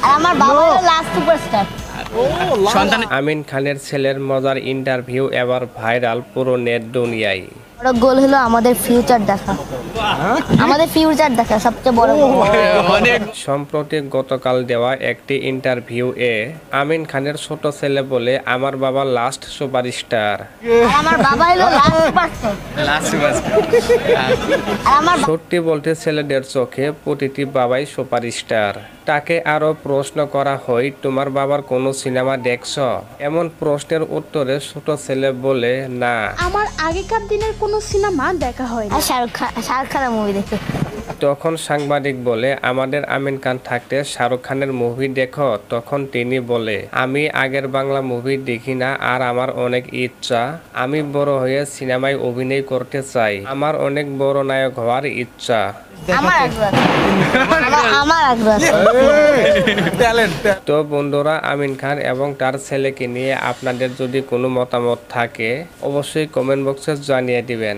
আর আমার বাবা হলো লাস্ট সুপারস্টার। আমিন খানের ছেলের মজার ইন্টারভিউ এবার ভাইরাল পুরো নেট দুনিয়ায়। বড় গোল হলো আমাদের ফিউচার দেখা, আমাদের ফিউচার দেখা সবচেয়ে বড় গোল। সম্প্রতি গতকাল দেওয়া একটি ইন্টারভিউ এ আমিন খানের ছোট ছেলে বলে আমার বাবা লাস্ট সুপারস্টার। আর আমার বাবা হলো লাস্ট সুপারস্টার। আর আমার সত্যি বলতে ছেলেদের চোখে প্রতিটি বাবাই সুপারস্টার। তাকে আরো প্রশ্ন করা হয়, তোমার বাবার কোনো সিনেমা দেখছ? এমন প্রশ্নের উত্তরে ছোট ছেলে বলে, না। আমার আগেকার দিনের কোনো সিনেমা দেখা হয়নি। আর শাহরুখ খানের মুভি দেখে। তখন সাংবাদিক বলে, আমাদের আমিন খান থাকতে শাহরুখ খানের মুভি দেখো? তখন তিনি বলে, আমি আগের বাংলা মুভি দেখি না, আর আমার অনেক ইচ্ছা, আমি বড় হয়ে সিনেমায় অভিনয় করতে চাই, আমার অনেক বড় নায়ক হওয়ার ইচ্ছা। আমার আগ্রহ আছে। আমার আগ্রহ আছে। তো বন্ধুরা, আমিন খান এবং তার ছেলেকে নিয়ে আপনাদের যদি কোনো মতামত থাকে অবশ্যই কমেন্ট বক্সে জানিয়ে দিবেন।